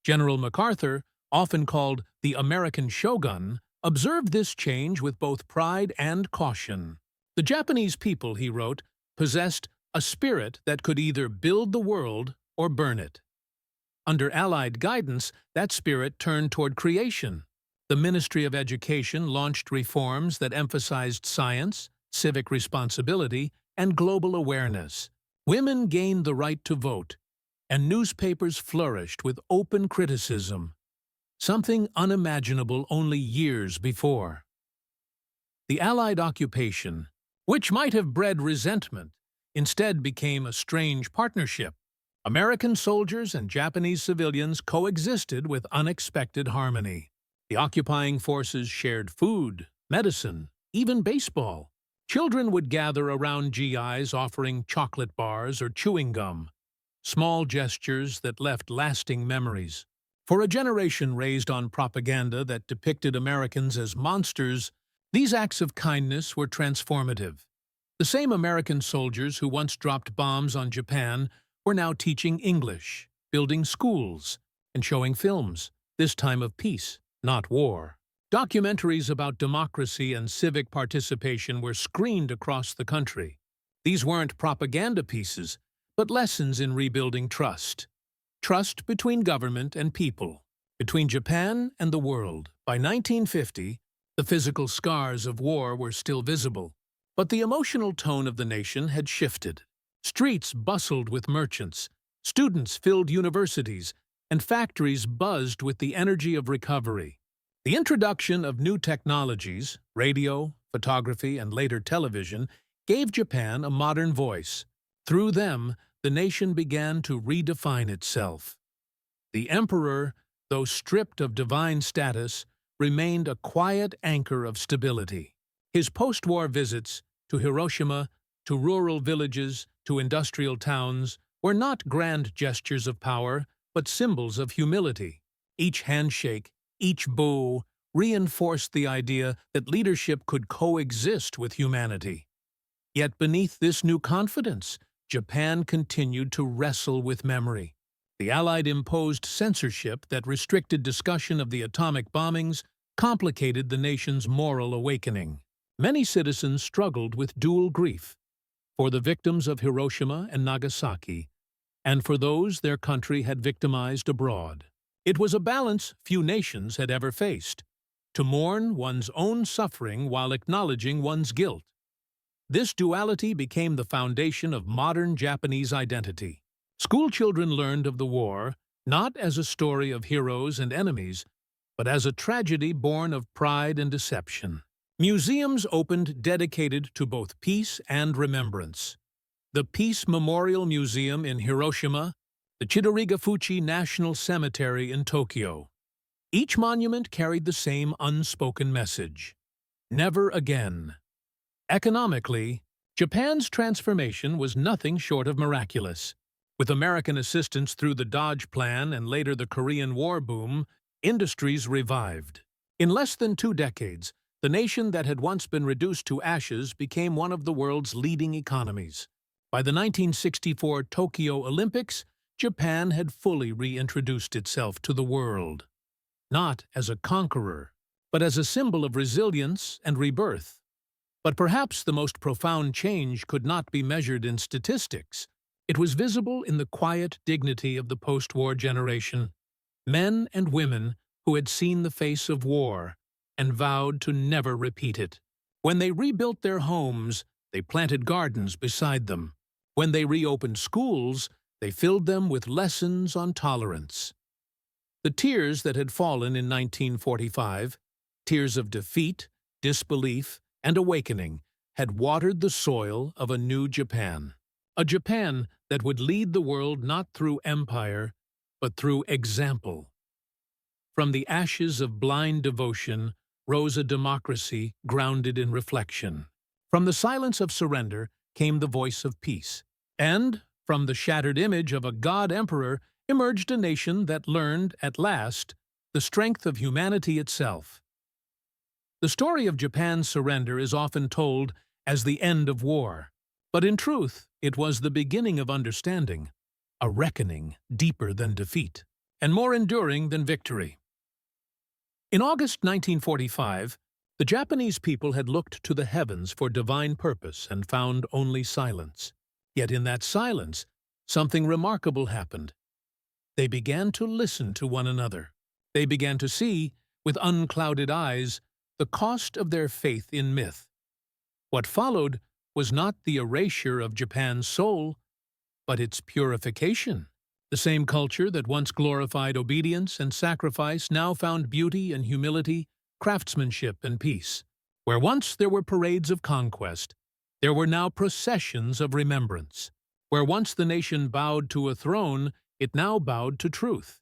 General MacArthur, often called the American shogun, observed this change with both pride and caution. The Japanese people, he wrote, possessed a spirit that could either build the world or burn it. Under Allied guidance, that spirit turned toward creation. The Ministry of Education launched reforms that emphasized science, civic responsibility, and global awareness. Women gained the right to vote, and newspapers flourished with open criticism, something unimaginable only years before. The Allied occupation, which might have bred resentment, instead became a strange partnership. American soldiers and Japanese civilians coexisted with unexpected harmony. The occupying forces shared food, medicine, even baseball. Children would gather around GIs offering chocolate bars or chewing gum, small gestures that left lasting memories. For a generation raised on propaganda that depicted Americans as monsters, these acts of kindness were transformative. The same American soldiers who once dropped bombs on Japan were now teaching English, building schools, and showing films, this time of peace, not war. Documentaries about democracy and civic participation were screened across the country. These weren't propaganda pieces, but lessons in rebuilding trust. Trust between government and people, between Japan and the world. By 1950, the physical scars of war were still visible, but the emotional tone of the nation had shifted. Streets bustled with merchants, students filled universities, and factories buzzed with the energy of recovery. The introduction of new technologies, radio, photography, and later television, gave Japan a modern voice. Through them, the nation began to redefine itself. The emperor, though stripped of divine status, remained a quiet anchor of stability. His post-war visits to Hiroshima, to rural villages, to industrial towns, were not grand gestures of power, but symbols of humility. Each handshake, each bow, reinforced the idea that leadership could coexist with humanity. Yet beneath this new confidence, Japan continued to wrestle with memory. The Allied imposed censorship that restricted discussion of the atomic bombings complicated the nation's moral awakening. Many citizens struggled with dual grief, for the victims of Hiroshima and Nagasaki, and for those their country had victimized abroad. It was a balance few nations had ever faced, to mourn one's own suffering while acknowledging one's guilt. This duality became the foundation of modern Japanese identity. Schoolchildren learned of the war not as a story of heroes and enemies, but as a tragedy born of pride and deception. Museums opened dedicated to both peace and remembrance. The Peace Memorial Museum in Hiroshima, the Chidorigafuchi National Cemetery in Tokyo. Each monument carried the same unspoken message: never again. Economically, Japan's transformation was nothing short of miraculous. With American assistance through the Dodge Plan and later the Korean War boom, industries revived. In less than 2 decades, the nation that had once been reduced to ashes became one of the world's leading economies. By the 1964 Tokyo Olympics, Japan had fully reintroduced itself to the world, not as a conqueror, but as a symbol of resilience and rebirth. But perhaps the most profound change could not be measured in statistics. It was visible in the quiet dignity of the post-war generation. Men and women who had seen the face of war and vowed to never repeat it. When they rebuilt their homes, they planted gardens beside them. When they reopened schools, they filled them with lessons on tolerance. The tears that had fallen in 1945, tears of defeat, disbelief, and awakening, had watered the soil of a new Japan. A Japan that would lead the world not through empire, but through example. From the ashes of blind devotion rose a democracy grounded in reflection. From the silence of surrender came the voice of peace. And, from the shattered image of a god-emperor, emerged a nation that learned, at last, the strength of humanity itself. The story of Japan's surrender is often told as the end of war, but in truth, it was the beginning of understanding, a reckoning deeper than defeat. and more enduring than victory. In August 1945, the Japanese people had looked to the heavens for divine purpose and found only silence. Yet in that silence, something remarkable happened. They began to listen to one another. They began to see, with unclouded eyes, the cost of their faith in myth. What followed was not the erasure of Japan's soul, but its purification. The same culture that once glorified obedience and sacrifice now found beauty and humility, craftsmanship and peace. Where once there were parades of conquest, there were now processions of remembrance. Where once the nation bowed to a throne, it now bowed to truth.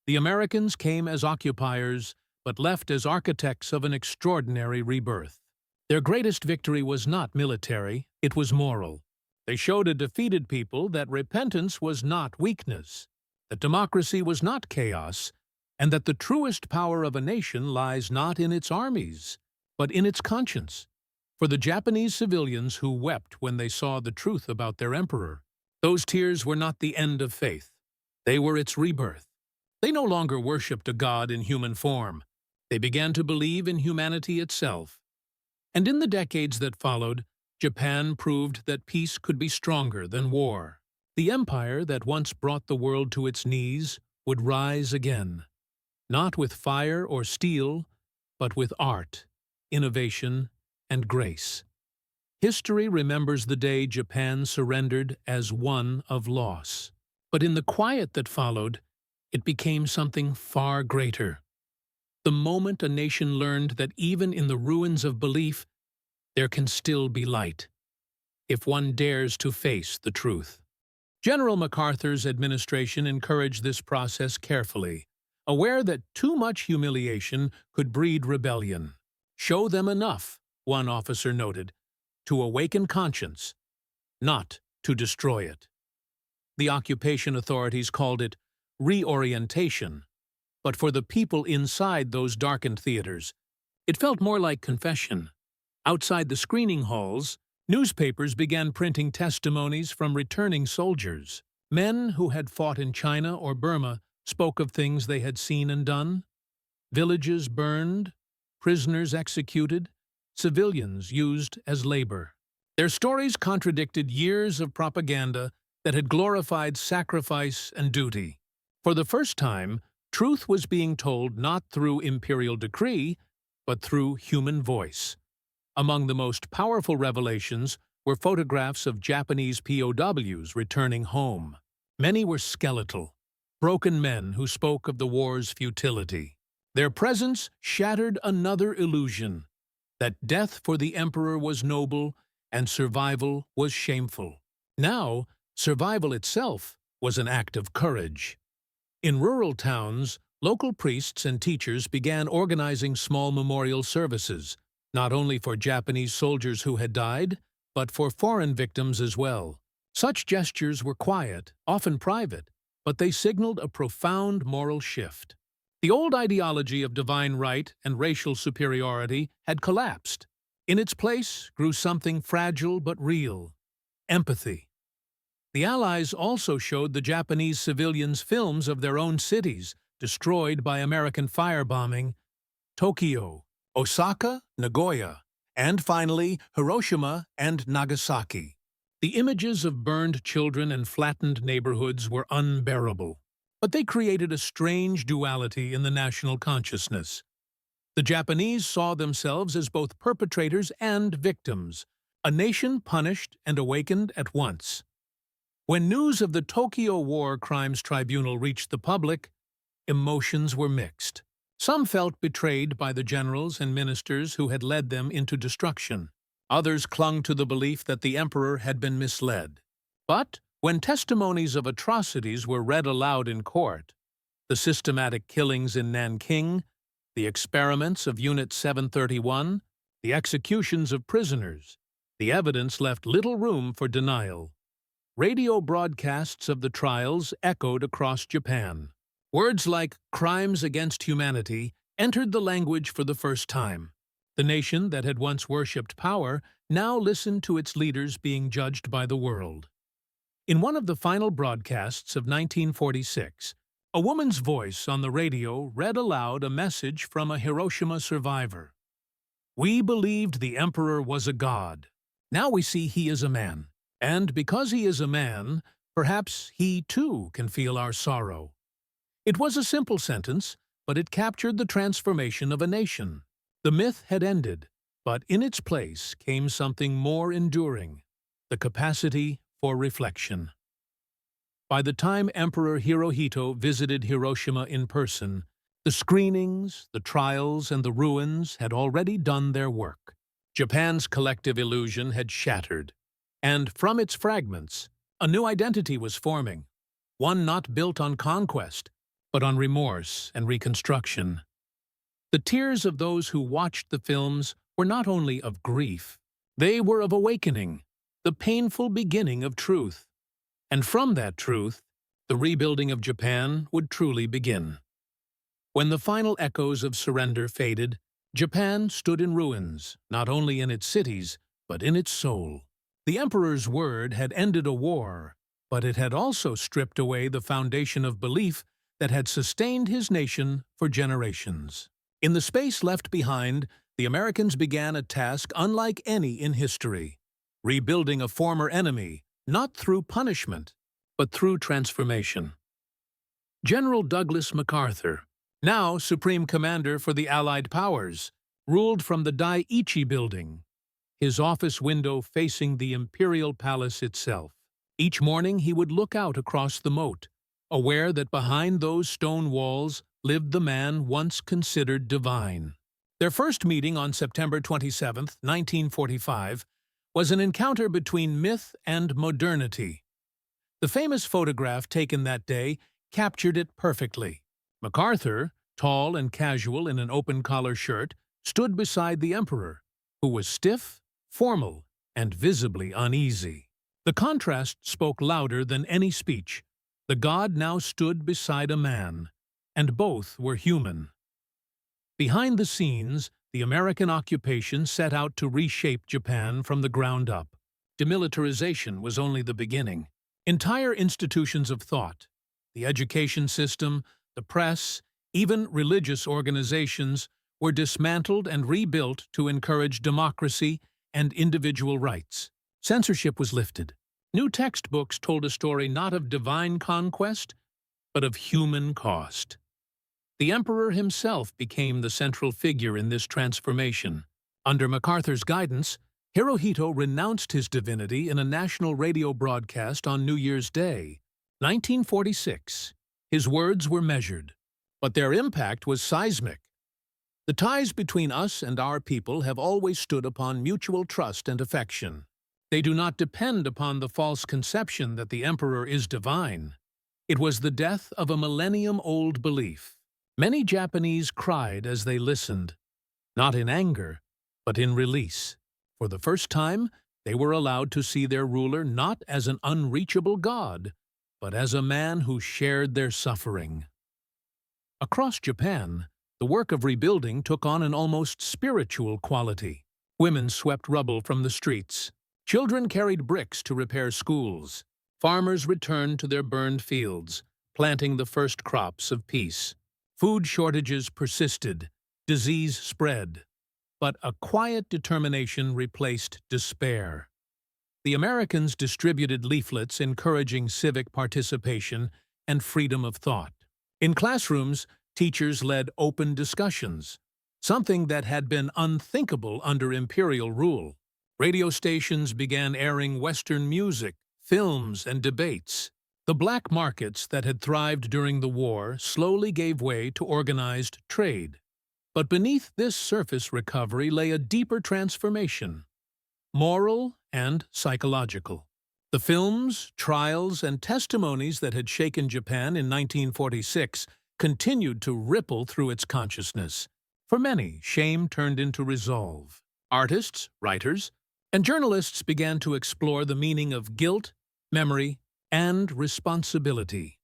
The Americans came as occupiers, but left as architects of an extraordinary rebirth. Their greatest victory was not military, it was moral. They showed a defeated people that repentance was not weakness, that democracy was not chaos, and that the truest power of a nation lies not in its armies, but in its conscience. For the Japanese civilians who wept when they saw the truth about their emperor, those tears were not the end of faith. They were its rebirth. They no longer worshipped a god in human form. They began to believe in humanity itself. And in the decades that followed, Japan proved that peace could be stronger than war. The empire that once brought the world to its knees would rise again, not with fire or steel, but with art, innovation, and grace. History remembers the day Japan surrendered as one of loss. But in the quiet that followed, it became something far greater. The moment a nation learned that even in the ruins of belief, there can still be light, if one dares to face the truth. General MacArthur's administration encouraged this process carefully, aware that too much humiliation could breed rebellion. Show them enough, one officer noted, to awaken conscience, not to destroy it. The occupation authorities called it reorientation, but for the people inside those darkened theaters, it felt more like confession. Outside the screening halls, newspapers began printing testimonies from returning soldiers. Men who had fought in China or Burma spoke of things they had seen and done. Villages burned, prisoners executed, civilians used as labor. Their stories contradicted years of propaganda that had glorified sacrifice and duty. For the first time, truth was being told not through imperial decree, but through human voice. Among the most powerful revelations were photographs of Japanese POWs returning home. Many were skeletal, broken men who spoke of the war's futility. Their presence shattered another illusion, that death for the emperor was noble and survival was shameful. Now, survival itself was an act of courage. In rural towns, local priests and teachers began organizing small memorial services, not only for Japanese soldiers who had died, but for foreign victims as well. Such gestures were quiet, often private, but they signaled a profound moral shift. The old ideology of divine right and racial superiority had collapsed. In its place grew something fragile but real: empathy. The Allies also showed the Japanese civilians films of their own cities, destroyed by American firebombing: Tokyo, Osaka, Nagoya, and finally Hiroshima and Nagasaki. The images of burned children and flattened neighborhoods were unbearable, but they created a strange duality in the national consciousness. The Japanese saw themselves as both perpetrators and victims, a nation punished and awakened at once. When news of the Tokyo War Crimes Tribunal reached the public, emotions were mixed. Some felt betrayed by the generals and ministers who had led them into destruction. Others clung to the belief that the emperor had been misled. But when testimonies of atrocities were read aloud in court, the systematic killings in Nanking, the experiments of Unit 731, the executions of prisoners, the evidence left little room for denial. Radio broadcasts of the trials echoed across Japan. Words like crimes against humanity entered the language for the first time. The nation that had once worshipped power now listened to its leaders being judged by the world. In one of the final broadcasts of 1946, A woman's voice on the radio read aloud a message from a Hiroshima survivor. "We believed the emperor was a god. Now we see he is a man. And because he is a man, perhaps he too can feel our sorrow." It was a simple sentence, but it captured the transformation of a nation. The myth had ended, but in its place came something more enduring: the capacity for reflection. By the time Emperor Hirohito visited Hiroshima in person, the screenings, the trials, and the ruins had already done their work. Japan's collective illusion had shattered, and from its fragments, a new identity was forming, one not built on conquest, but on remorse and reconstruction. The tears of those who watched the films were not only of grief, they were of awakening, the painful beginning of truth. And from that truth, the rebuilding of Japan would truly begin. When the final echoes of surrender faded, Japan stood in ruins, not only in its cities, but in its soul. The emperor's word had ended a war, but it had also stripped away the foundation of belief that had sustained his nation for generations. In the space left behind, the Americans began a task unlike any in history: rebuilding a former enemy, not through punishment, but through transformation. General Douglas MacArthur, now Supreme Commander for the Allied Powers, ruled from the Daiichi Building, his office window facing the Imperial Palace itself. Each morning he would look out across the moat, aware that behind those stone walls lived the man once considered divine. Their first meeting on September 27, 1945, was an encounter between myth and modernity. The famous photograph taken that day captured it perfectly. MacArthur, tall and casual in an open-collar shirt, stood beside the emperor, who was stiff, formal, and visibly uneasy. The contrast spoke louder than any speech. The god now stood beside a man, and both were human. Behind the scenes, the American occupation set out to reshape Japan from the ground up. Demilitarization was only the beginning. Entire institutions of thought, the education system, the press, even religious organizations, were dismantled and rebuilt to encourage democracy and individual rights. Censorship was lifted. New textbooks told a story not of divine conquest, but of human cost. The emperor himself became the central figure in this transformation. Under MacArthur's guidance, Hirohito renounced his divinity in a national radio broadcast on New Year's Day, 1946. His words were measured, but their impact was seismic. "The ties between us and our people have always stood upon mutual trust and affection. They do not depend upon the false conception that the emperor is divine. It was the death of a millennium-old belief." Many Japanese cried as they listened, not in anger, but in release. For the first time, they were allowed to see their ruler not as an unreachable god, but as a man who shared their suffering. Across Japan, the work of rebuilding took on an almost spiritual quality. Women swept rubble from the streets. Children carried bricks to repair schools. Farmers returned to their burned fields, planting the first crops of peace. Food shortages persisted, disease spread, but a quiet determination replaced despair. The Americans distributed leaflets encouraging civic participation and freedom of thought. In classrooms, teachers led open discussions, something that had been unthinkable under imperial rule. Radio stations began airing Western music, films, and debates. The black markets that had thrived during the war slowly gave way to organized trade. But beneath this surface recovery lay a deeper transformation, moral and psychological. The films, trials, and testimonies that had shaken Japan in 1946 continued to ripple through its consciousness. For many, shame turned into resolve. Artists, writers, and journalists began to explore the meaning of guilt, memory, and responsibility.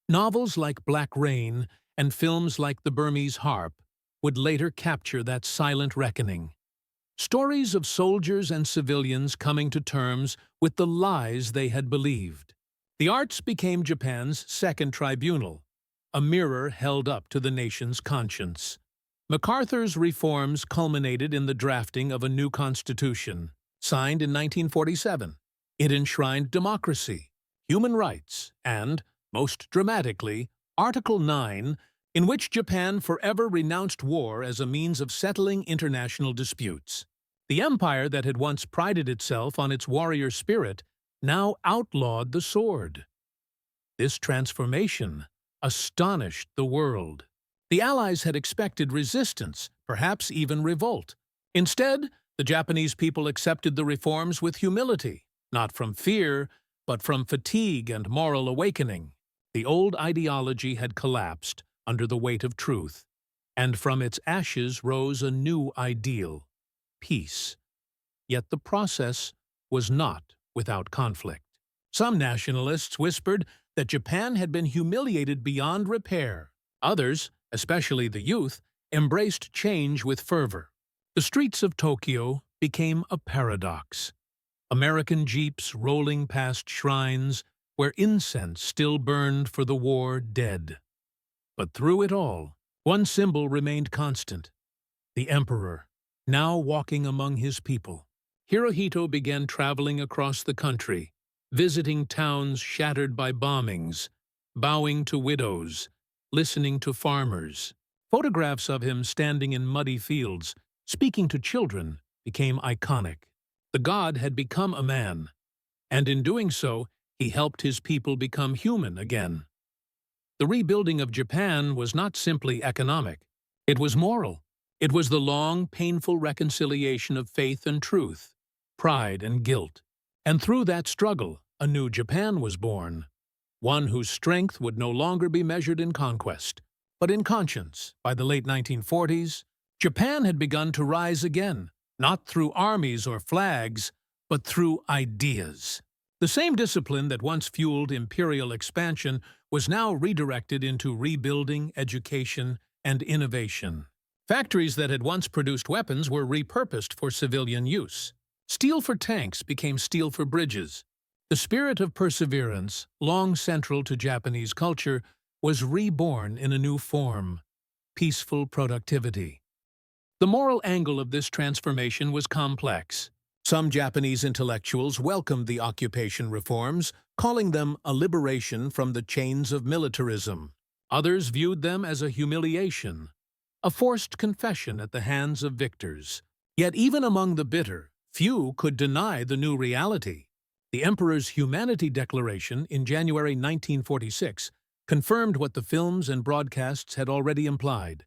Novels like Black Rain and films like The Burmese Harp would later capture that silent reckoning. Stories of soldiers and civilians coming to terms with the lies they had believed. The arts became Japan's second tribunal, a mirror held up to the nation's conscience. MacArthur's reforms culminated in the drafting of a new constitution, signed in 1947. It enshrined democracy, human rights, and, most dramatically, Article 9, in which Japan forever renounced war as a means of settling international disputes. The empire that had once prided itself on its warrior spirit now outlawed the sword. This transformation astonished the world. The Allies had expected resistance, perhaps even revolt. Instead, the Japanese people accepted the reforms with humility, not from fear, but from fatigue and moral awakening. The old ideology had collapsed under the weight of truth, and from its ashes rose a new ideal: peace. Yet the process was not without conflict. Some nationalists whispered that Japan had been humiliated beyond repair. Others, especially the youth, embraced change with fervor. The streets of Tokyo became a paradox. American jeeps rolling past shrines where incense still burned for the war dead. But through it all, one symbol remained constant: the emperor, now walking among his people. Hirohito began traveling across the country, visiting towns shattered by bombings, bowing to widows, listening to farmers. Photographs of him standing in muddy fields, speaking to children, became iconic. The god had become a man, and in doing so, he helped his people become human again. The rebuilding of Japan was not simply economic. It was moral. It was the long, painful reconciliation of faith and truth, pride and guilt. And through that struggle, a new Japan was born, one whose strength would no longer be measured in conquest, but in conscience. By the late 1940s, Japan had begun to rise again, not through armies or flags, but through ideas. The same discipline that once fueled imperial expansion was now redirected into rebuilding, education, and innovation. Factories that had once produced weapons were repurposed for civilian use. Steel for tanks became steel for bridges. The spirit of perseverance, long central to Japanese culture, was reborn in a new form: peaceful productivity. The moral angle of this transformation was complex. Some Japanese intellectuals welcomed the occupation reforms, calling them a liberation from the chains of militarism. Others viewed them as a humiliation, a forced confession at the hands of victors. Yet even among the bitter, few could deny the new reality. The Emperor's Humanity Declaration in January 1946 confirmed what the films and broadcasts had already implied.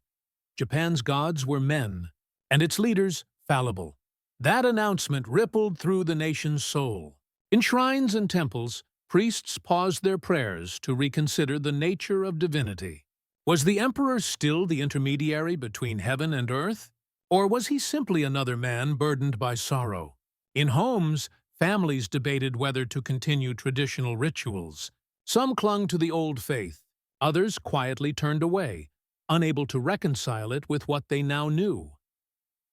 Japan's gods were men, and its leaders fallible. That announcement rippled through the nation's soul. In shrines and temples, priests paused their prayers to reconsider the nature of divinity. Was the emperor still the intermediary between heaven and earth? Or was he simply another man burdened by sorrow? In homes, families debated whether to continue traditional rituals. Some clung to the old faith. Others quietly turned away, unable to reconcile it with what they now knew.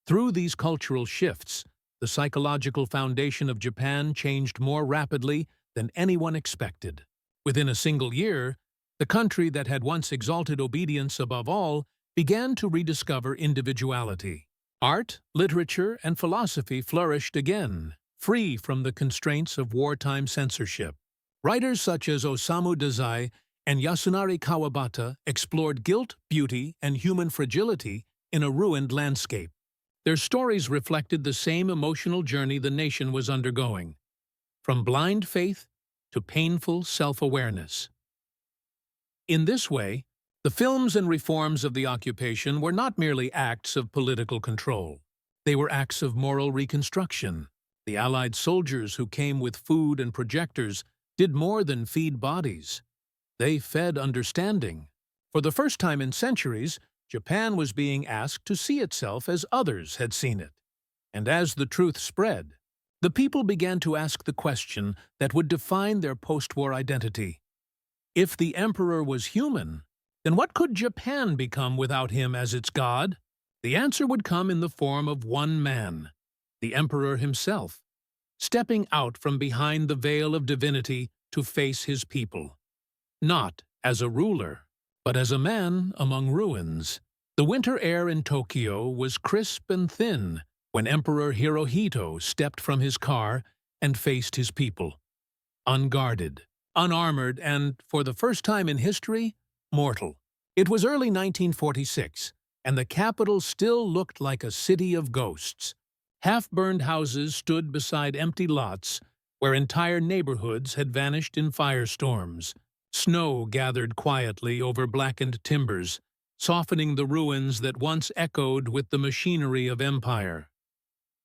Through these cultural shifts, the psychological foundation of Japan changed more rapidly than anyone expected. Within a single year, the country that had once exalted obedience above all began to rediscover individuality. Art, literature, and philosophy flourished again, free from the constraints of wartime censorship. Writers such as Osamu Dazai and Yasunari Kawabata explored guilt, beauty, and human fragility in a ruined landscape. Their stories reflected the same emotional journey the nation was undergoing, from blind faith to painful self-awareness. In this way, the films and reforms of the occupation were not merely acts of political control. They were acts of moral reconstruction. The Allied soldiers who came with food and projectors did more than feed bodies. They fed understanding. For the first time in centuries, Japan was being asked to see itself as others had seen it. And as the truth spread, the people began to ask the question that would define their post-war identity. If the emperor was human, then what could Japan become without him as its god? The answer would come in the form of one man, the emperor himself, stepping out from behind the veil of divinity to face his people. Not as a ruler, but as a man among ruins. The winter air in Tokyo was crisp and thin when Emperor Hirohito stepped from his car and faced his people. Unguarded, unarmored, and, for the first time in history, mortal. It was early 1946, and the capital still looked like a city of ghosts. Half-burned houses stood beside empty lots where entire neighborhoods had vanished in firestorms. Snow gathered quietly over blackened timbers, softening the ruins that once echoed with the machinery of empire.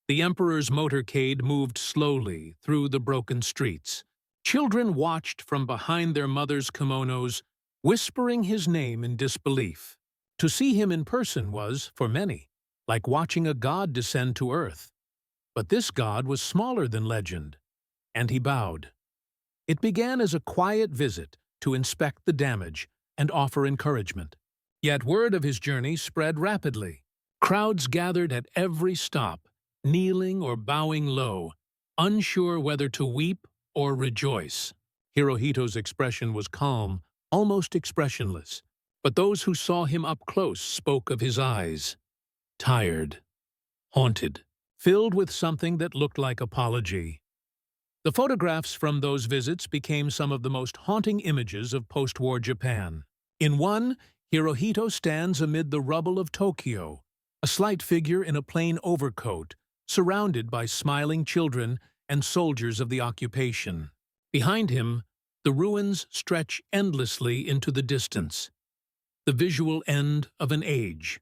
The emperor's motorcade moved slowly through the broken streets. Children watched from behind their mothers' kimonos, whispering his name in disbelief. To see him in person was, for many, like watching a god descend to earth. But this god was smaller than legend, and he bowed. It began as a quiet visit to inspect the damage and offer encouragement. Yet word of his journey spread rapidly. Crowds gathered at every stop, kneeling or bowing low, unsure whether to weep or rejoice. Hirohito's expression was calm, almost expressionless, but those who saw him up close spoke of his eyes. Tired, haunted, filled with something that looked like apology. The photographs from those visits became some of the most haunting images of post-war Japan. In one, Hirohito stands amid the rubble of Tokyo, a slight figure in a plain overcoat, surrounded by smiling children and soldiers of the occupation. Behind him, the ruins stretch endlessly into the distance, the visual end of an age.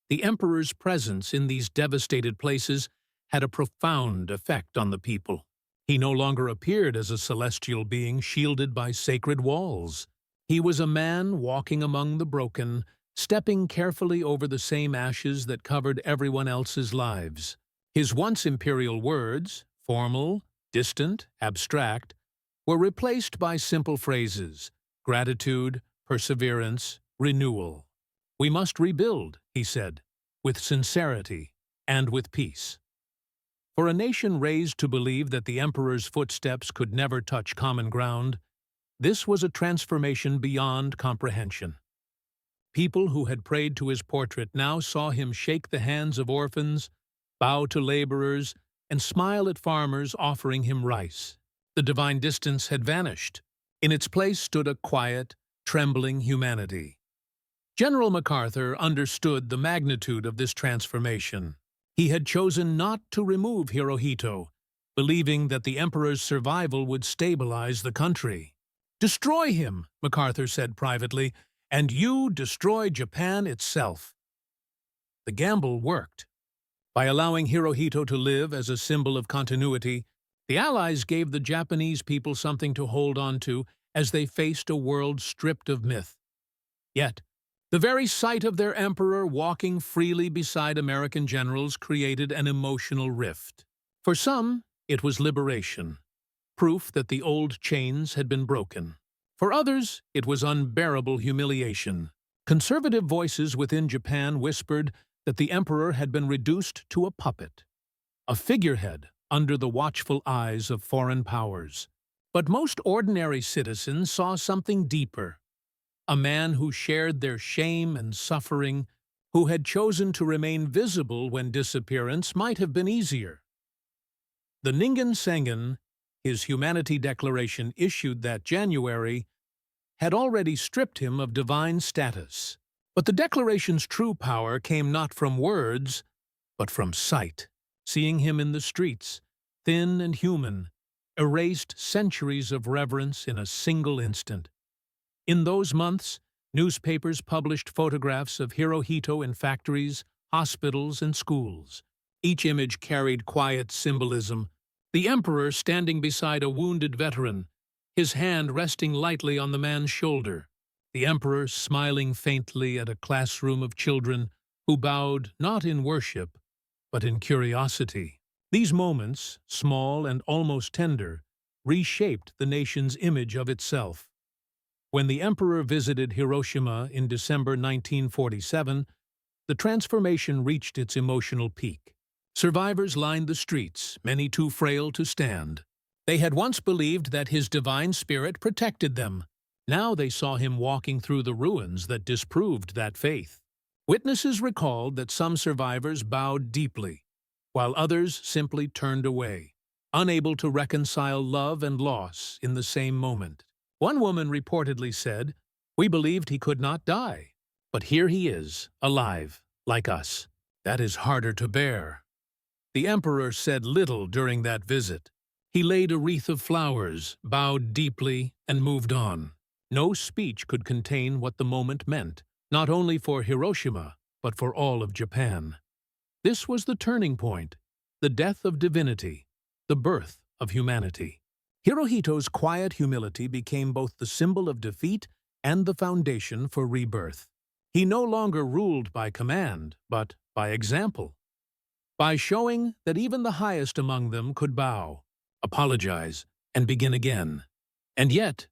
The emperor's presence in these devastated places had a profound effect on the people. He no longer appeared as a celestial being shielded by sacred walls. He was a man walking among the broken, stepping carefully over the same ashes that covered everyone else's lives. His once imperial words, formal, distant, abstract, were replaced by simple phrases: gratitude, perseverance, renewal. "We must rebuild," he said, with sincerity and with peace. For a nation raised to believe that the emperor's footsteps could never touch common ground, this was a transformation beyond comprehension. People who had prayed to his portrait now saw him shake the hands of orphans, bow to laborers, and smile at farmers offering him rice. The divine distance had vanished. In its place stood a quiet, trembling humanity. General MacArthur understood the magnitude of this transformation. He had chosen not to remove Hirohito, believing that the emperor's survival would stabilize the country. "Destroy him," MacArthur said privately, "and you destroy Japan itself." The gamble worked. By allowing Hirohito to live as a symbol of continuity, the Allies gave the Japanese people something to hold on to as they faced a world stripped of myth. Yet, the very sight of their emperor walking freely beside American generals created an emotional rift. For some, it was liberation, proof that the old chains had been broken. For others, it was unbearable humiliation. Conservative voices within Japan whispered that the emperor had been reduced to a puppet, a figurehead under the watchful eyes of foreign powers. But most ordinary citizens saw something deeper. A man who shared their shame and suffering, who had chosen to remain visible when disappearance might have been easier. The Ningen Sengen, his humanity declaration issued that January, had already stripped him of divine status. But the declaration's true power came not from words, but from sight. Seeing him in the streets, thin and human, erased centuries of reverence in a single instant. In those months, newspapers published photographs of Hirohito in factories, hospitals, and schools. Each image carried quiet symbolism: the emperor standing beside a wounded veteran, his hand resting lightly on the man's shoulder; the emperor smiling faintly at a classroom of children who bowed not in worship, but in curiosity. These moments, small and almost tender, reshaped the nation's image of itself. When the emperor visited Hiroshima in December 1947, the transformation reached its emotional peak. Survivors lined the streets, many too frail to stand. They had once believed that his divine spirit protected them. Now they saw him walking through the ruins that disproved that faith. Witnesses recalled that some survivors bowed deeply, while others simply turned away, unable to reconcile love and loss in the same moment. One woman reportedly said, "We believed he could not die, but here he is, alive, like us. That is harder to bear." The emperor said little during that visit. He laid a wreath of flowers, bowed deeply, and moved on. No speech could contain what the moment meant, not only for Hiroshima, but for all of Japan. This was the turning point, the death of divinity, the birth of humanity. Hirohito's quiet humility became both the symbol of defeat and the foundation for rebirth. He no longer ruled by command, but by example. By showing that even the highest among them could bow, apologize, and begin again. And yet,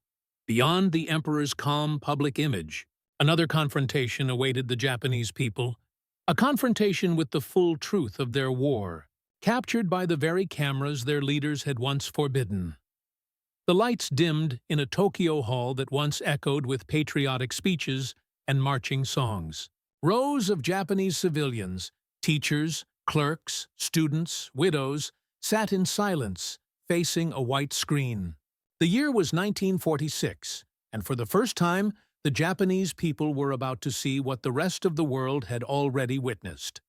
beyond the emperor's calm public image, another confrontation awaited the Japanese people, a confrontation with the full truth of their war, captured by the very cameras their leaders had once forbidden. The lights dimmed in a Tokyo hall that once echoed with patriotic speeches and marching songs. Rows of Japanese civilians, teachers, clerks, students, widows, sat in silence, facing a white screen. The year was 1946, and for the first time, the Japanese people were about to see what the rest of the world had already witnessed.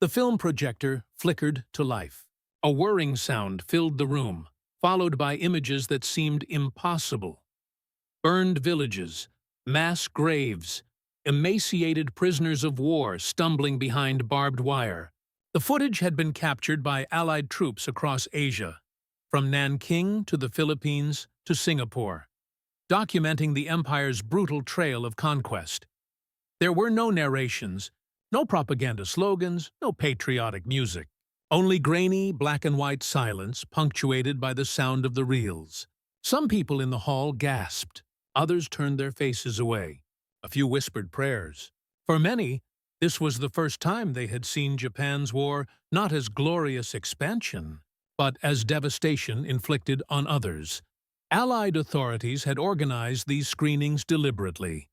The film projector flickered to life. A whirring sound filled the room, followed by images that seemed impossible. Burned villages, mass graves, emaciated prisoners of war stumbling behind barbed wire. The footage had been captured by Allied troops across Asia, from Nanking to the Philippines to Singapore, documenting the empire's brutal trail of conquest. There were no narrations, no propaganda slogans, no patriotic music. Only grainy, black-and-white silence punctuated by the sound of the reels. Some people in the hall gasped. Others turned their faces away. A few whispered prayers. For many, this was the first time they had seen Japan's war not as glorious expansion, but as devastation inflicted on others. Allied authorities had organized these screenings deliberately,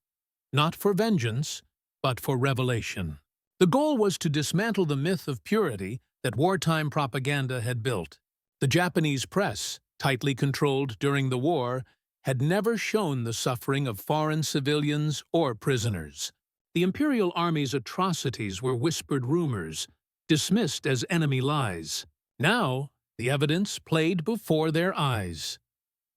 not for vengeance, but for revelation. The goal was to dismantle the myth of purity that wartime propaganda had built. The Japanese press, tightly controlled during the war, had never shown the suffering of foreign civilians or prisoners. The Imperial Army's atrocities were whispered rumors, dismissed as enemy lies. Now, the evidence played before their eyes.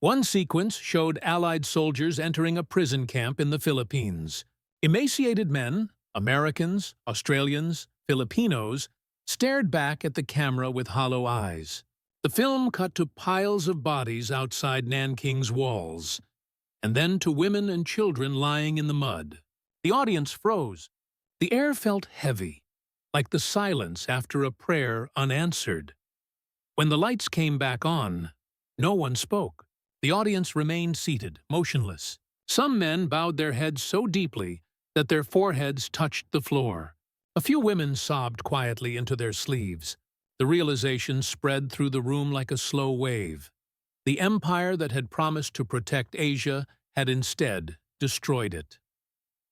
One sequence showed Allied soldiers entering a prison camp in the Philippines. Emaciated men, Americans, Australians, Filipinos, stared back at the camera with hollow eyes. The film cut to piles of bodies outside Nanking's walls, and then to women and children lying in the mud. The audience froze. The air felt heavy, like the silence after a prayer unanswered. When the lights came back on, no one spoke. The audience remained seated, motionless. Some men bowed their heads so deeply that their foreheads touched the floor. A few women sobbed quietly into their sleeves. The realization spread through the room like a slow wave. The empire that had promised to protect Asia had instead destroyed it.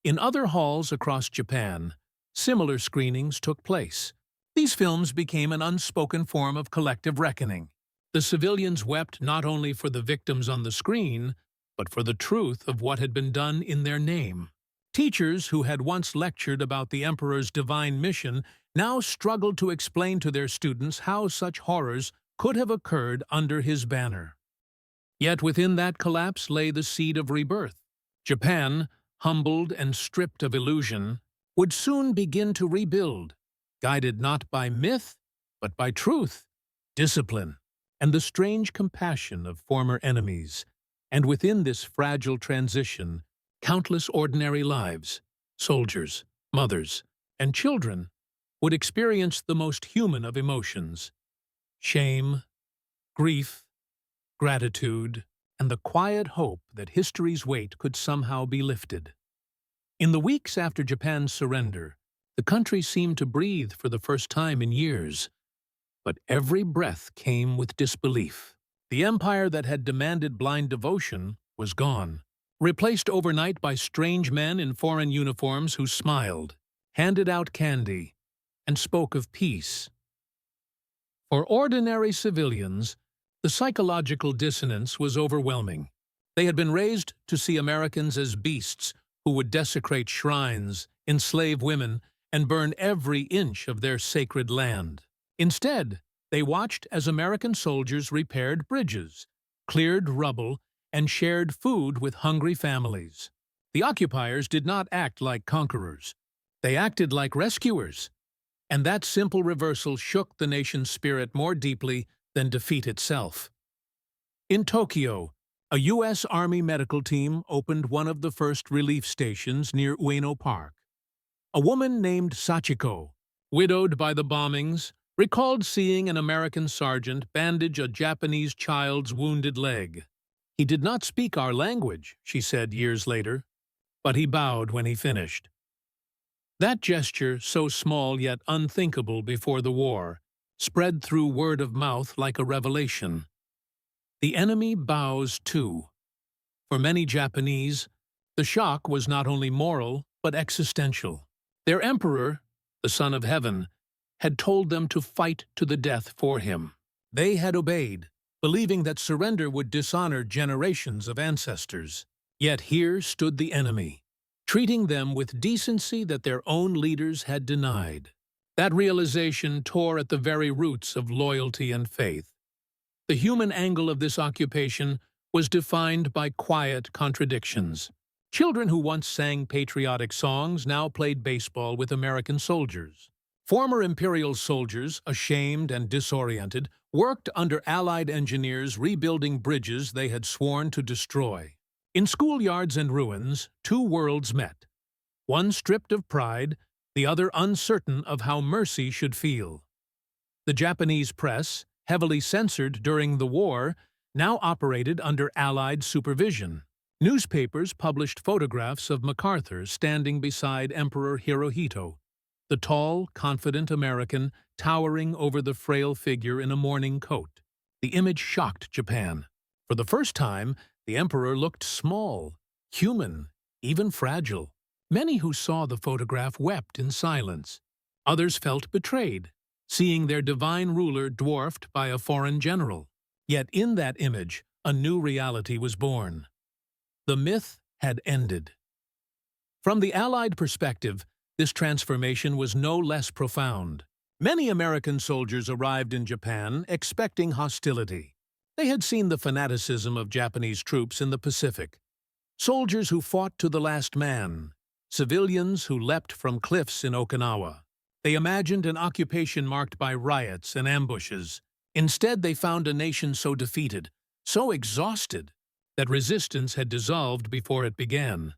In other halls across Japan, similar screenings took place. These films became an unspoken form of collective reckoning. The civilians wept not only for the victims on the screen, but for the truth of what had been done in their name. Teachers who had once lectured about the emperor's divine mission now struggled to explain to their students how such horrors could have occurred under his banner. Yet within that collapse lay the seed of rebirth. Japan, humbled and stripped of illusion, would soon begin to rebuild, guided not by myth, but by truth, discipline, and the strange compassion of former enemies. And within this fragile transition, countless ordinary lives, soldiers, mothers, and children, would experience the most human of emotions: shame, grief, gratitude, and the quiet hope that history's weight could somehow be lifted. In the weeks after Japan's surrender, the country seemed to breathe for the first time in years. But every breath came with disbelief. The empire that had demanded blind devotion was gone. replaced overnight by strange men in foreign uniforms who smiled, handed out candy, and spoke of peace. For ordinary civilians, the psychological dissonance was overwhelming. They had been raised to see Americans as beasts who would desecrate shrines, enslave women, and burn every inch of their sacred land. Instead, they watched as American soldiers repaired bridges, cleared rubble, and shared food with hungry families. The occupiers did not act like conquerors. They acted like rescuers. And that simple reversal shook the nation's spirit more deeply than defeat itself. In Tokyo, a U.S. Army medical team opened one of the first relief stations near Ueno Park. A woman named Sachiko, widowed by the bombings, recalled seeing an American sergeant bandage a Japanese child's wounded leg. "He did not speak our language," she said years later, "but he bowed when he finished." That gesture, so small yet unthinkable before the war, spread through word of mouth like a revelation. The enemy bows too. For many Japanese, the shock was not only moral but existential. Their emperor, the Son of Heaven, had told them to fight to the death for him. They had obeyed, believing that surrender would dishonor generations of ancestors. Yet here stood the enemy, treating them with decency that their own leaders had denied. That realization tore at the very roots of loyalty and faith. The human angle of this occupation was defined by quiet contradictions. Children who once sang patriotic songs now played baseball with American soldiers. Former Imperial soldiers, ashamed and disoriented, worked under Allied engineers rebuilding bridges they had sworn to destroy. In schoolyards and ruins, two worlds met. One stripped of pride, the other uncertain of how mercy should feel. The Japanese press, heavily censored during the war, now operated under Allied supervision. Newspapers published photographs of MacArthur standing beside Emperor Hirohito, the tall, confident American towering over the frail figure in a mourning coat. The image shocked Japan. For the first time, the emperor looked small, human, even fragile. Many who saw the photograph wept in silence. Others felt betrayed, seeing their divine ruler dwarfed by a foreign general. Yet in that image, a new reality was born. The myth had ended. From the Allied perspective, this transformation was no less profound. Many American soldiers arrived in Japan expecting hostility. They had seen the fanaticism of Japanese troops in the Pacific. Soldiers who fought to the last man, civilians who leapt from cliffs in Okinawa. They imagined an occupation marked by riots and ambushes. Instead, they found a nation so defeated, so exhausted, that resistance had dissolved before it began.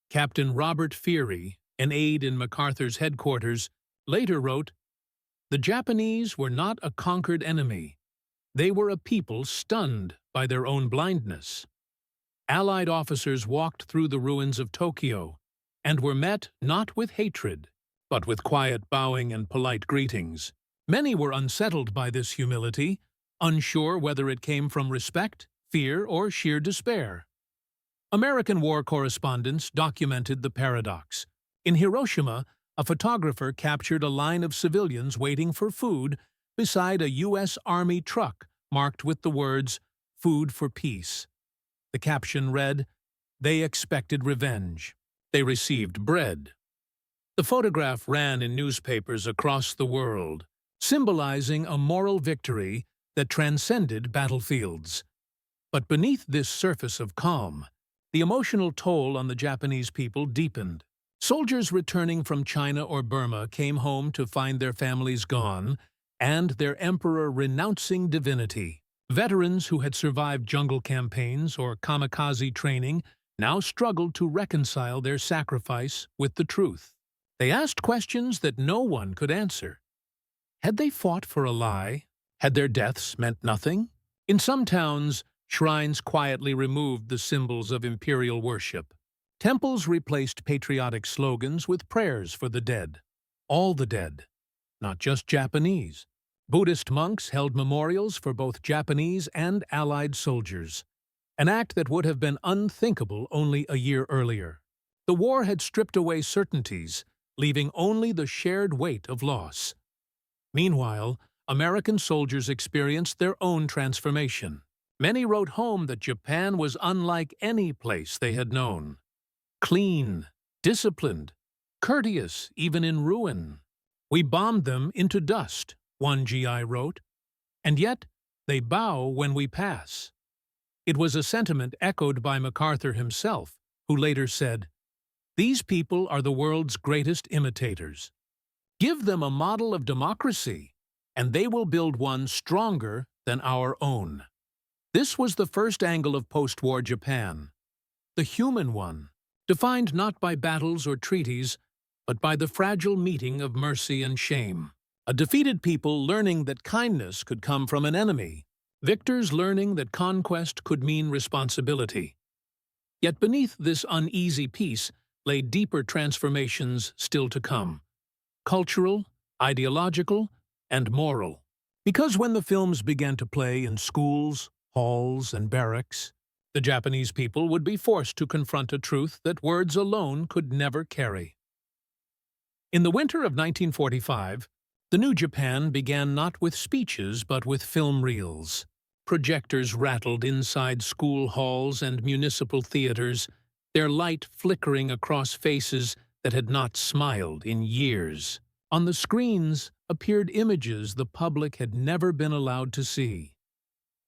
Captain Robert Feary, an aide in MacArthur's headquarters, later wrote, "The Japanese were not a conquered enemy. They were a people stunned by their own blindness." Allied officers walked through the ruins of Tokyo and were met not with hatred, but with quiet bowing and polite greetings. Many were unsettled by this humility, unsure whether it came from respect, fear, or sheer despair. American war correspondents documented the paradox. In Hiroshima, a photographer captured a line of civilians waiting for food beside a U.S. Army truck marked with the words, "Food for Peace." The caption read, "They expected revenge. They received bread." The photograph ran in newspapers across the world, symbolizing a moral victory that transcended battlefields. But beneath this surface of calm, the emotional toll on the Japanese people deepened. Soldiers returning from China or Burma came home to find their families gone and their emperor renouncing divinity. Veterans who had survived jungle campaigns or kamikaze training now struggled to reconcile their sacrifice with the truth. They asked questions that no one could answer. Had they fought for a lie? Had their deaths meant nothing? In some towns, shrines quietly removed the symbols of imperial worship. Temples replaced patriotic slogans with prayers for the dead. All the dead, not just Japanese. Buddhist monks held memorials for both Japanese and Allied soldiers. an act that would have been unthinkable only a year earlier. The war had stripped away certainties, leaving only the shared weight of loss. Meanwhile, American soldiers experienced their own transformation. Many wrote home that Japan was unlike any place they had known. Clean, disciplined, courteous even in ruin. "We bombed them into dust," one GI wrote, "and yet they bow when we pass." It was a sentiment echoed by MacArthur himself, who later said, "These people are the world's greatest imitators. Give them a model of democracy, and they will build one stronger than our own." This was the first angle of post-war Japan, the human one, defined not by battles or treaties, but by the fragile meeting of mercy and shame. A defeated people learning that kindness could come from an enemy, victors learning that conquest could mean responsibility. Yet beneath this uneasy peace lay deeper transformations still to come: cultural, ideological, and moral. Because when the films began to play in schools, halls, and barracks, the Japanese people would be forced to confront a truth that words alone could never carry. In the winter of 1945, the new Japan began not with speeches but with film reels. Projectors rattled inside school halls and municipal theaters, their light flickering across faces that had not smiled in years. On the screens appeared images the public had never been allowed to see.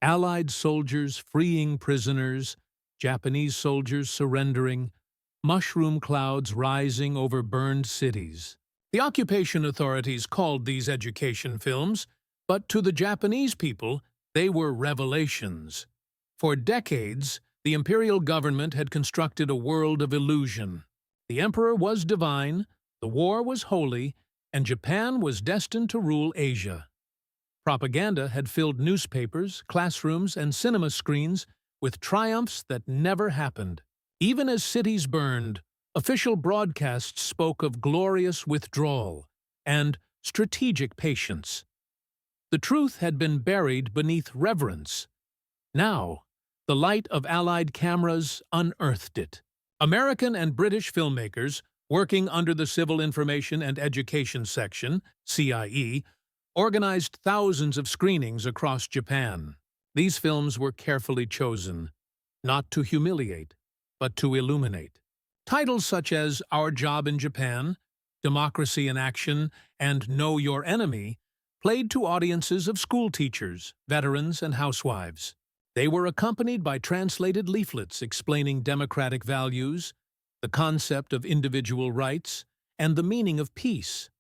Allied soldiers freeing prisoners, Japanese soldiers surrendering, mushroom clouds rising over burned cities. The occupation authorities called these education films, but to the Japanese people, they were revelations. For decades, the imperial government had constructed a world of illusion. The emperor was divine, the war was holy, and Japan was destined to rule Asia. Propaganda had filled newspapers, classrooms, and cinema screens with triumphs that never happened. Even as cities burned, official broadcasts spoke of glorious withdrawal and strategic patience. The truth had been buried beneath reverence. Now, the light of Allied cameras unearthed it. American and British filmmakers, working under the Civil Information and Education Section, CIE, organized thousands of screenings across Japan. These films were carefully chosen, not to humiliate, but to illuminate. Titles such as Our Job in Japan, Democracy in Action, and Know Your Enemy played to audiences of school teachers, veterans, and housewives. They were accompanied by translated leaflets explaining democratic values, the concept of individual rights, and the meaning of peace.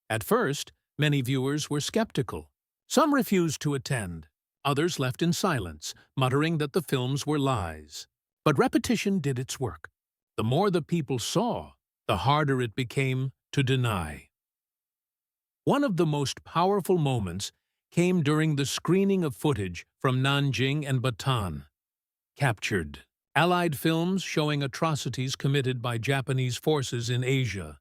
At first, many viewers were skeptical. Some refused to attend, others left in silence, muttering that the films were lies. But repetition did its work. The more the people saw, the harder it became to deny. One of the most powerful moments came during the screening of footage from Nanjing and Bataan. Captured, Allied films showing atrocities committed by Japanese forces in Asia.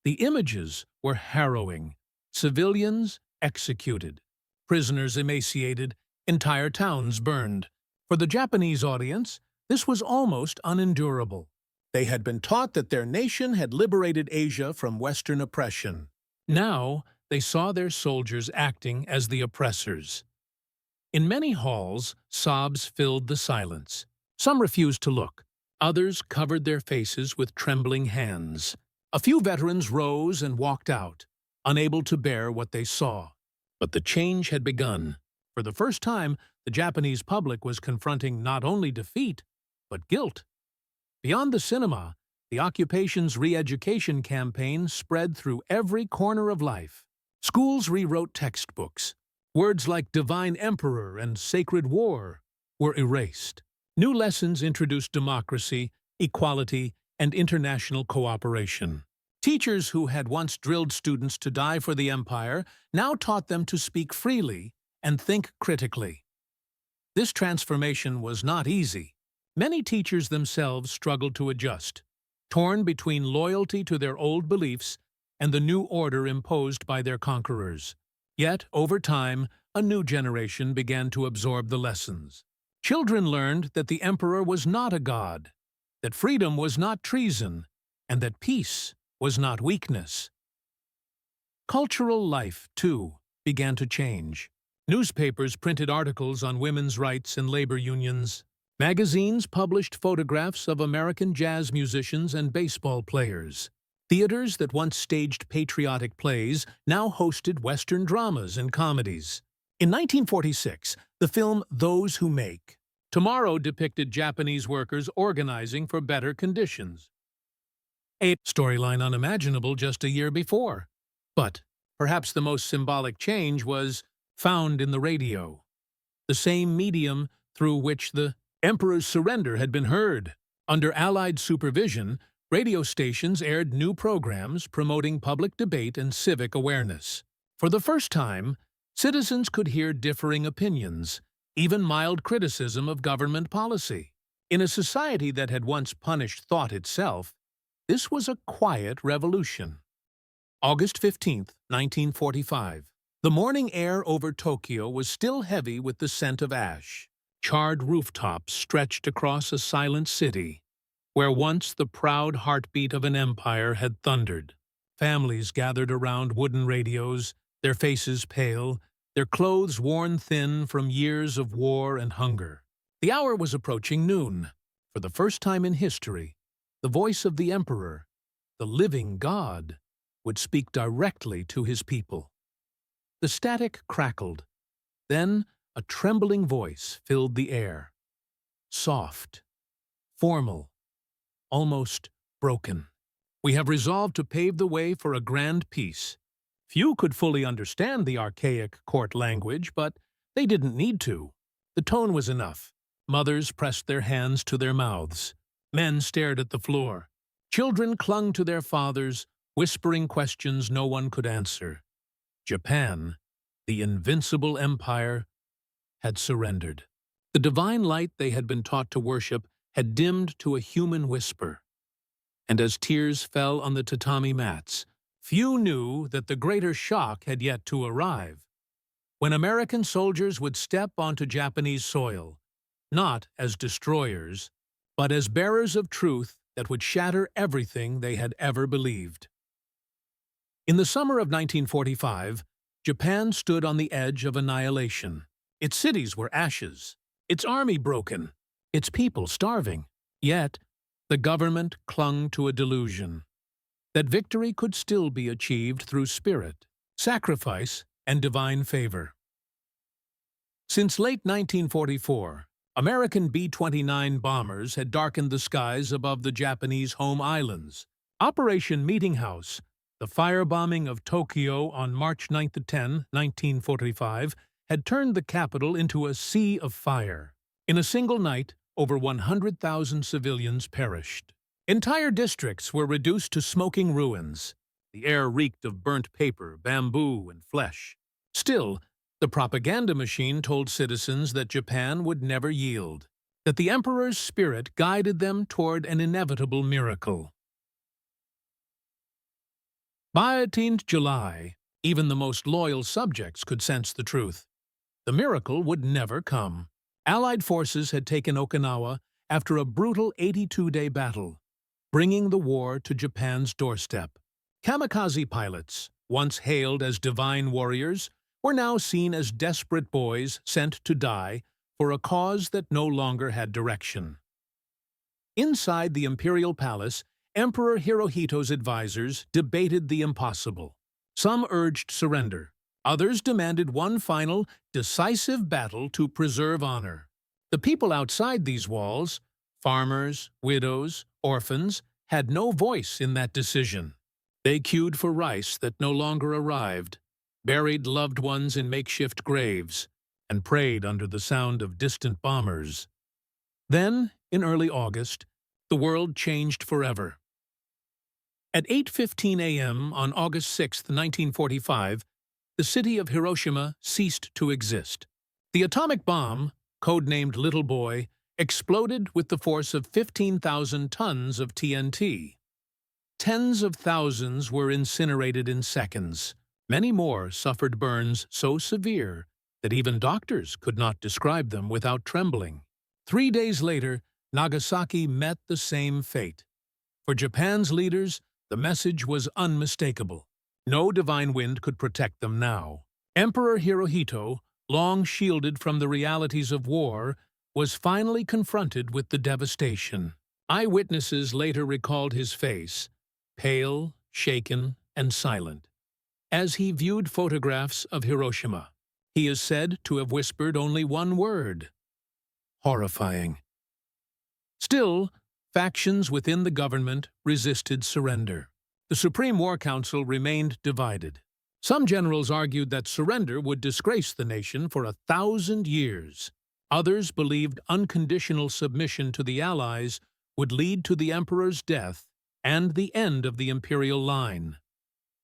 The images were harrowing. Civilians executed, prisoners emaciated, entire towns burned. For the Japanese audience, this was almost unendurable. They had been taught that their nation had liberated Asia from Western oppression. Now, they saw their soldiers acting as the oppressors. In many halls, sobs filled the silence. Some refused to look. Others covered their faces with trembling hands. A few veterans rose and walked out, unable to bear what they saw. But the change had begun. For the first time, the Japanese public was confronting not only defeat, but guilt. Beyond the cinema, the occupation's re-education campaign spread through every corner of life. Schools rewrote textbooks. Words like divine emperor and sacred war were erased. New lessons introduced democracy, equality, and international cooperation. Teachers who had once drilled students to die for the empire now taught them to speak freely and think critically. This transformation was not easy. Many teachers themselves struggled to adjust, torn between loyalty to their old beliefs and the new order imposed by their conquerors. Yet, over time, a new generation began to absorb the lessons. Children learned that the emperor was not a god, that freedom was not treason, and that peace was not weakness. Cultural life, too, began to change. Newspapers printed articles on women's rights and labor unions. Magazines published photographs of American jazz musicians and baseball players. Theaters that once staged patriotic plays now hosted Western dramas and comedies. In 1946, the film Those Who Make Tomorrow depicted Japanese workers organizing for better conditions. A storyline unimaginable just a year before. But perhaps the most symbolic change was found in the radio, the same medium through which the emperor's surrender had been heard. Under Allied supervision, radio stations aired new programs promoting public debate and civic awareness. For the first time, citizens could hear differing opinions, even mild criticism of government policy. In a society that had once punished thought itself, this was a quiet revolution. August 15, 1945. The morning air over Tokyo was still heavy with the scent of ash. Charred rooftops stretched across a silent city, where once the proud heartbeat of an empire had thundered. Families gathered around wooden radios, their faces pale, their clothes worn thin from years of war and hunger. The hour was approaching noon. For the first time in history, the voice of the emperor, the living God, would speak directly to his people. The static crackled. Then a trembling voice filled the air. Soft, formal, almost broken. We have resolved to pave the way for a grand peace. Few could fully understand the archaic court language, but they didn't need to. The tone was enough. Mothers pressed their hands to their mouths. Men stared at the floor. Children clung to their fathers, whispering questions no one could answer. Japan, the invincible empire, had surrendered. The divine light they had been taught to worship had dimmed to a human whisper. And as tears fell on the tatami mats, few knew that the greater shock had yet to arrive. When American soldiers would step onto Japanese soil, not as destroyers, but as bearers of truth that would shatter everything they had ever believed. In the summer of 1945, Japan stood on the edge of annihilation. Its cities were ashes, its army broken, its people starving. Yet, the government clung to a delusion that victory could still be achieved through spirit, sacrifice, and divine favor. Since late 1944, American B-29 bombers had darkened the skies above the Japanese home islands. Operation Meeting House, the firebombing of Tokyo on March 9–10, 1945, had turned the capital into a sea of fire. In a single night, over 100,000 civilians perished. Entire districts were reduced to smoking ruins. The air reeked of burnt paper, bamboo, and flesh. Still, the propaganda machine told citizens that Japan would never yield, that the emperor's spirit guided them toward an inevitable miracle. By 18th July, even the most loyal subjects could sense the truth. The miracle would never come. Allied forces had taken Okinawa after a brutal 82-day battle, bringing the war to Japan's doorstep. Kamikaze pilots, once hailed as divine warriors, were now seen as desperate boys sent to die for a cause that no longer had direction. Inside the imperial palace, Emperor Hirohito's advisors debated the impossible. Some urged surrender. Others demanded one final, decisive battle to preserve honor. The people outside these walls, farmers, widows, orphans, had no voice in that decision. They queued for rice that no longer arrived, buried loved ones in makeshift graves, and prayed under the sound of distant bombers. Then, in early August, the world changed forever. At 8:15 a.m. on August 6, 1945, the city of Hiroshima ceased to exist. The atomic bomb, codenamed Little Boy, exploded with the force of 15,000 tons of TNT. Tens of thousands were incinerated in seconds. Many more suffered burns so severe that even doctors could not describe them without trembling. 3 days later, Nagasaki met the same fate. For Japan's leaders, the message was unmistakable. No divine wind could protect them now. Emperor Hirohito, long shielded from the realities of war, was finally confronted with the devastation. Eyewitnesses later recalled his face, pale, shaken, and silent, as he viewed photographs of Hiroshima. He is said to have whispered only one word: horrifying. Still, factions within the government resisted surrender. The Supreme War Council remained divided. Some generals argued that surrender would disgrace the nation for 1,000 years. Others believed unconditional submission to the Allies would lead to the emperor's death and the end of the imperial line.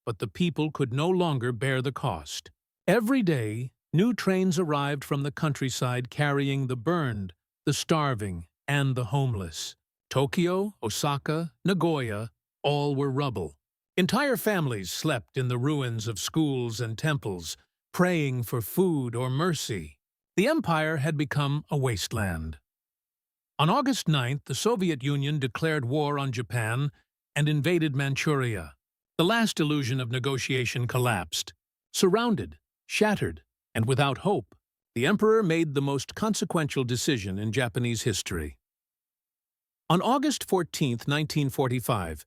But the people could no longer bear the cost. Every day, new trains arrived from the countryside carrying the burned, the starving, and the homeless. Tokyo, Osaka, Nagoya, all were rubble. Entire families slept in the ruins of schools and temples, praying for food or mercy. The empire had become a wasteland. On August 9th, the Soviet Union declared war on Japan and invaded Manchuria. The last illusion of negotiation collapsed. Surrounded, shattered, and without hope, the emperor made the most consequential decision in Japanese history. On August 14, 1945,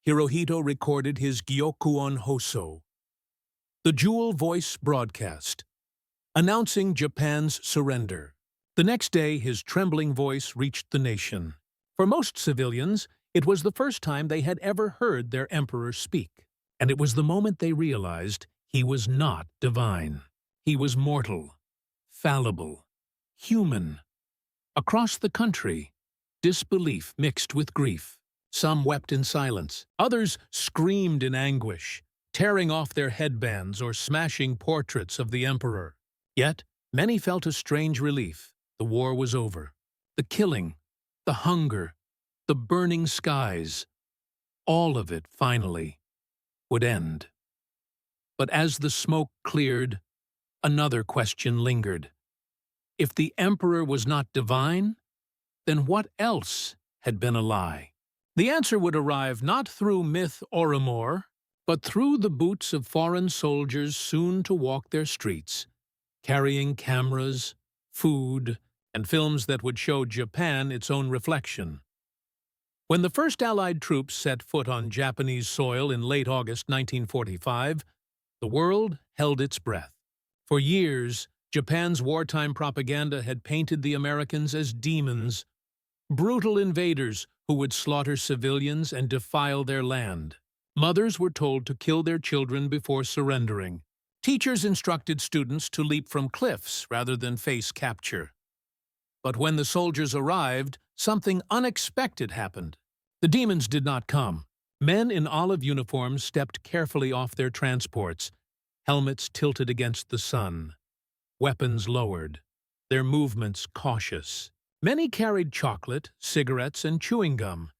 Hirohito recorded his Gyokuon Hoso, the Jewel Voice broadcast, announcing Japan's surrender. The next day, his trembling voice reached the nation. For most civilians, it was the first time they had ever heard their emperor speak, and it was the moment they realized he was not divine. He was mortal, fallible, human. Across the country, disbelief mixed with grief. Some wept in silence. Others screamed in anguish, tearing off their headbands or smashing portraits of the emperor. Yet, many felt a strange relief. The war was over. The killing, the hunger, the burning skies, all of it, finally, would end. But as the smoke cleared, another question lingered. If the emperor was not divine, then what else had been a lie? The answer would arrive not through myth or rumor, but through the boots of foreign soldiers soon to walk their streets, carrying cameras, food, and films that would show Japan its own reflection. When the first Allied troops set foot on Japanese soil in late August 1945, the world held its breath. For years, Japan's wartime propaganda had painted the Americans as demons, brutal invaders who would slaughter civilians and defile their land. Mothers were told to kill their children before surrendering. Teachers instructed students to leap from cliffs rather than face capture. But when the soldiers arrived, something unexpected happened. The demons did not come. Men in olive uniforms stepped carefully off their transports, helmets tilted against the sun, weapons lowered, their movements cautious. Many carried chocolate, cigarettes, and chewing gum,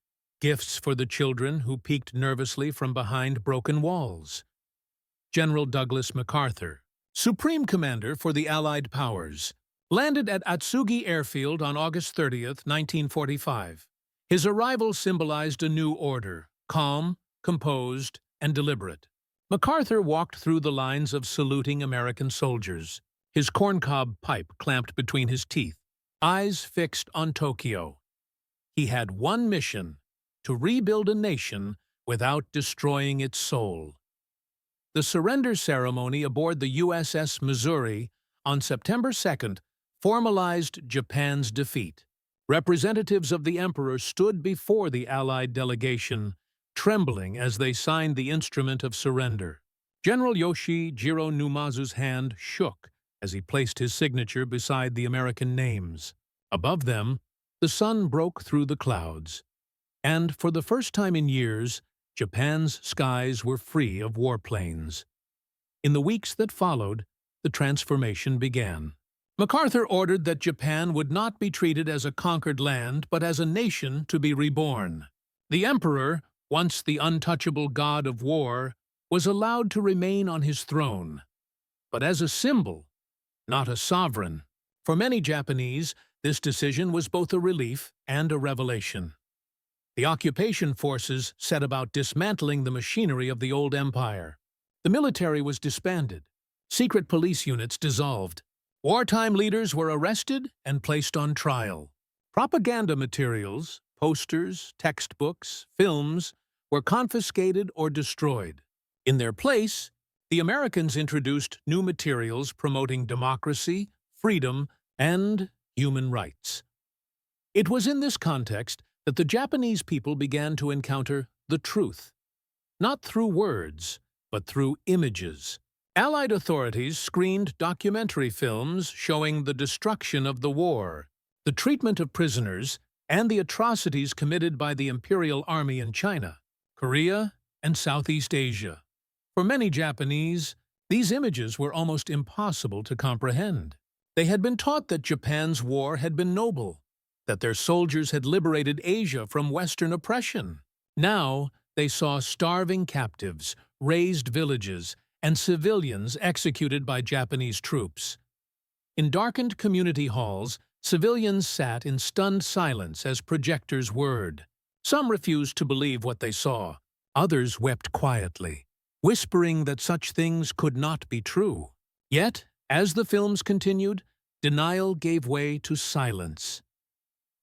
gifts for the children who peeked nervously from behind broken walls. General Douglas MacArthur, Supreme Commander for the Allied Powers, landed at Atsugi Airfield on August 30, 1945. His arrival symbolized a new order, calm, composed, and deliberate. MacArthur walked through the lines of saluting American soldiers, his corncob pipe clamped between his teeth, eyes fixed on Tokyo. He had one mission: to rebuild a nation without destroying its soul. The surrender ceremony aboard the USS Missouri on September 2nd formalized Japan's defeat. Representatives of the emperor stood before the Allied delegation, trembling as they signed the instrument of surrender. General Yoshijiro Numazu's hand shook as he placed his signature beside the American names. Above them, the sun broke through the clouds, and for the first time in years, Japan's skies were free of warplanes. In the weeks that followed, the transformation began. MacArthur ordered that Japan would not be treated as a conquered land, but as a nation to be reborn. The emperor, once the untouchable god of war, was allowed to remain on his throne, but as a symbol, not a sovereign. For many Japanese, This decision was both a relief and a revelation. The occupation forces set about dismantling the machinery of the old empire. The military was disbanded. Secret police units dissolved. Wartime leaders were arrested and placed on trial. Propaganda materials, posters, textbooks, films, were confiscated or destroyed. In their place, the Americans introduced new materials promoting democracy, freedom, and human rights. It was in this context that the Japanese people began to encounter the truth, not through words, but through images. Allied authorities screened documentary films showing the destruction of the war, the treatment of prisoners, and the atrocities committed by the Imperial Army in China, Korea, and Southeast Asia. For many Japanese, these images were almost impossible to comprehend. They had been taught that Japan's war had been noble, that their soldiers had liberated Asia from Western oppression. Now, they saw starving captives, razed villages, and civilians executed by Japanese troops. In darkened community halls, civilians sat in stunned silence as projectors whirred. Some refused to believe what they saw. Others wept quietly, whispering that such things could not be true. Yet, as the films continued, denial gave way to silence.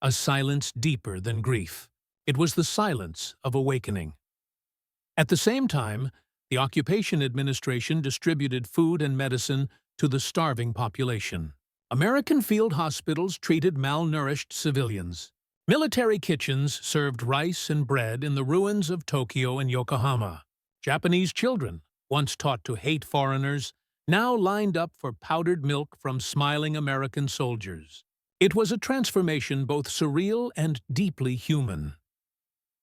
A silence deeper than grief. It was the silence of awakening. At the same time, the occupation administration distributed food and medicine to the starving population. American field hospitals treated malnourished civilians. Military kitchens served rice and bread in the ruins of Tokyo and Yokohama. Japanese children, once taught to hate foreigners, now lined up for powdered milk from smiling American soldiers. It was a transformation both surreal and deeply human.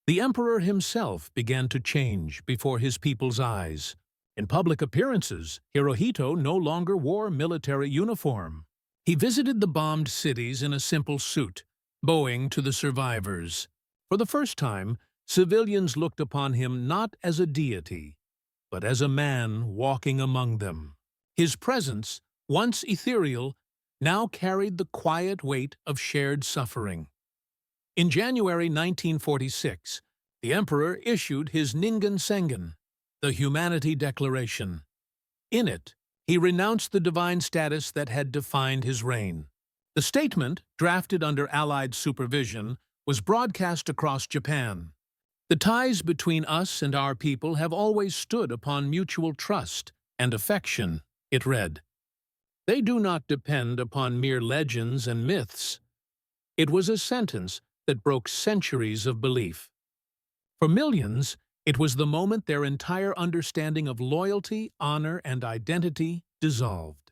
The emperor himself began to change before his people's eyes. In public appearances, Hirohito no longer wore military uniform. He visited the bombed cities in a simple suit, bowing to the survivors. For the first time, civilians looked upon him not as a deity, but as a man walking among them. His presence, once ethereal, now carried the quiet weight of shared suffering. In January 1946, the emperor issued his Ningen Sengen, the Humanity Declaration. In it, he renounced the divine status that had defined his reign. The statement, drafted under Allied supervision, was broadcast across Japan. The ties between us and our people have always stood upon mutual trust and affection, it read. They do not depend upon mere legends and myths. It was a sentence that broke centuries of belief. For millions, it was the moment their entire understanding of loyalty, honor, and identity dissolved.